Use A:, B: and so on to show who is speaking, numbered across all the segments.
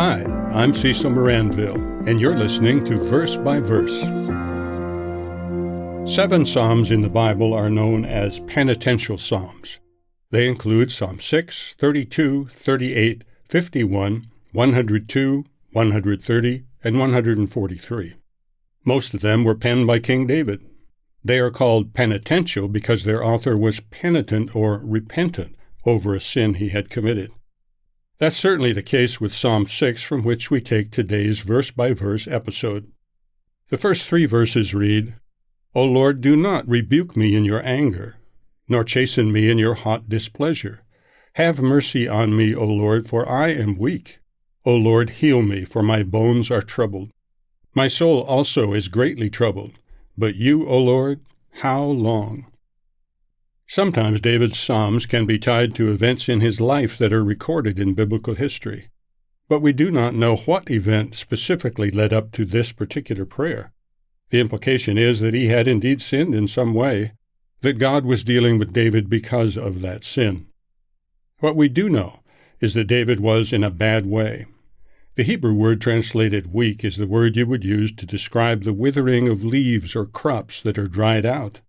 A: Hi, I'm Cecil Maranville, and you're listening to Verse by Verse. 7 Psalms in the Bible are known as penitential psalms. They include Psalm 6, 32, 38, 51, 102, 130, and 143. Most of them were penned by King David. They are called penitential because their author was penitent or repentant over a sin he had committed. That's certainly the case with Psalm 6, from which we take today's verse-by-verse episode. The first 3 verses read, O Lord, do not rebuke me in your anger, nor chasten me in your hot displeasure. Have mercy on me, O Lord, for I am weak. O Lord, heal me, for my bones are troubled. My soul also is greatly troubled. But you, O Lord, how long? Sometimes David's psalms can be tied to events in his life that are recorded in biblical history. But we do not know what event specifically led up to this particular prayer. The implication is that he had indeed sinned in some way, that God was dealing with David because of that sin. What we do know is that David was in a bad way. The Hebrew word translated weak is the word you would use to describe the withering of leaves or crops that are dried out.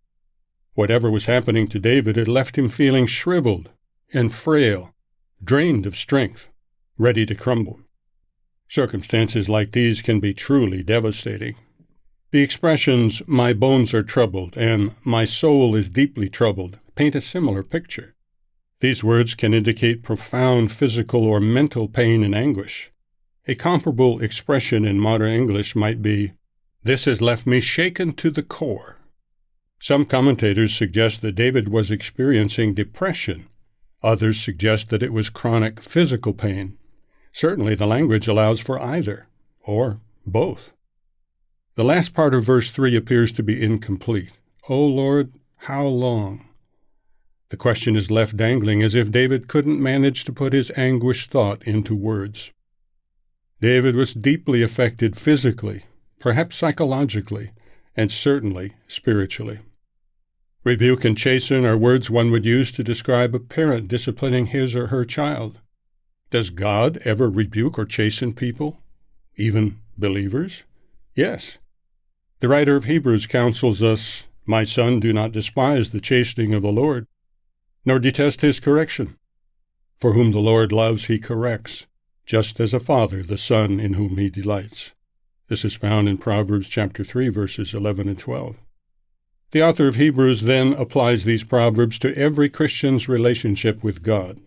A: Whatever was happening to David had left him feeling shriveled and frail, drained of strength, ready to crumble. Circumstances like these can be truly devastating. The expressions, my bones are troubled and my soul is deeply troubled, paint a similar picture. These words can indicate profound physical or mental pain and anguish. A comparable expression in modern English might be, this has left me shaken to the core. Some commentators suggest that David was experiencing depression. Others suggest that it was chronic physical pain. Certainly the language allows for either, or both. The last part of verse 3 appears to be incomplete. O Lord, how long? The question is left dangling as if David couldn't manage to put his anguished thought into words. David was deeply affected physically, perhaps psychologically, and certainly spiritually. Rebuke and chasten are words one would use to describe a parent disciplining his or her child. Does God ever rebuke or chasten people, even believers? Yes. The writer of Hebrews counsels us, My son, do not despise the chastening of the Lord, nor detest his correction. For whom the Lord loves he corrects, just as a father the son in whom he delights. This is found in Proverbs chapter 3, verses 11 and 12. The author of Hebrews then applies these proverbs to every Christian's relationship with God.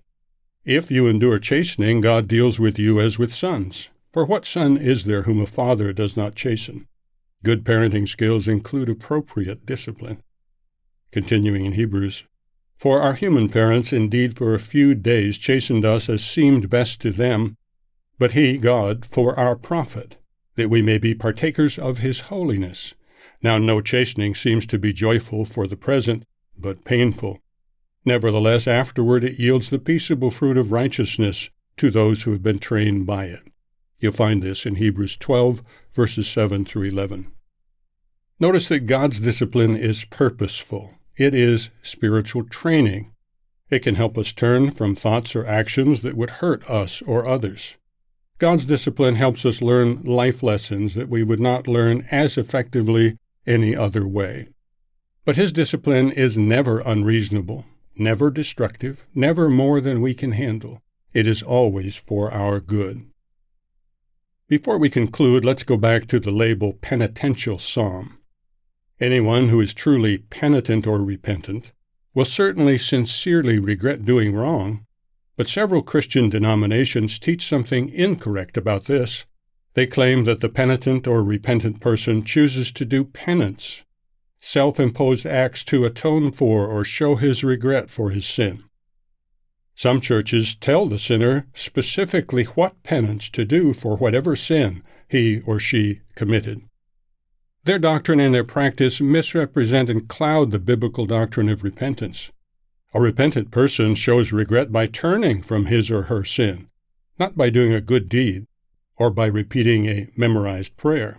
A: If you endure chastening, God deals with you as with sons. For what son is there whom a father does not chasten? Good parenting skills include appropriate discipline. Continuing in Hebrews, For our human parents indeed for a few days chastened us as seemed best to them, but he, God, for our profit, that we may be partakers of his holiness. Now no chastening seems to be joyful for the present, but painful. Nevertheless, afterward it yields the peaceable fruit of righteousness to those who have been trained by it. You'll find this in Hebrews 12, verses 7 through 11. Notice that God's discipline is purposeful. It is spiritual training. It can help us turn from thoughts or actions that would hurt us or others. God's discipline helps us learn life lessons that we would not learn as effectively any other way. But his discipline is never unreasonable, never destructive, never more than we can handle. It is always for our good. Before we conclude, let's go back to the label penitential psalm. Anyone who is truly penitent or repentant will certainly sincerely regret doing wrong, but several Christian denominations teach something incorrect about this. They claim that the penitent or repentant person chooses to do penance, self-imposed acts to atone for or show his regret for his sin. Some churches tell the sinner specifically what penance to do for whatever sin he or she committed. Their doctrine and their practice misrepresent and cloud the biblical doctrine of repentance. A repentant person shows regret by turning from his or her sin, not by doing a good deed or by repeating a memorized prayer.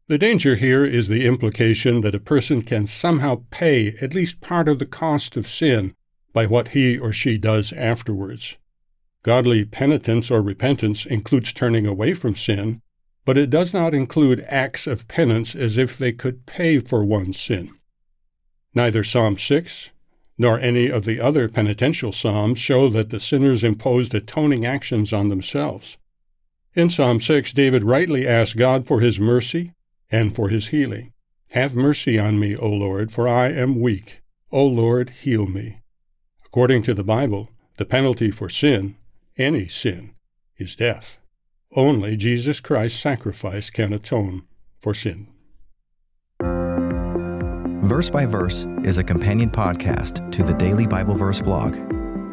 A: The danger here is the implication that a person can somehow pay at least part of the cost of sin by what he or she does afterwards. Godly penitence or repentance includes turning away from sin, but it does not include acts of penance as if they could pay for one's sin. Neither Psalm 6 nor any of the other penitential psalms show that the sinners imposed atoning actions on themselves. In Psalm 6, David rightly asked God for his mercy and for his healing. "Have mercy on me, O Lord, for I am weak. O Lord, heal me." According to the Bible, the penalty for sin, any sin, is death. Only Jesus Christ's sacrifice can atone for sin.
B: Verse by Verse is a companion podcast to the Daily Bible Verse blog,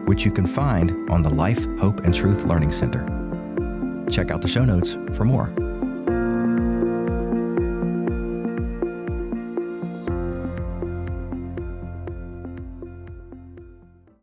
B: which you can find on the Life, Hope, and Truth Learning Center. Check out the show notes for more.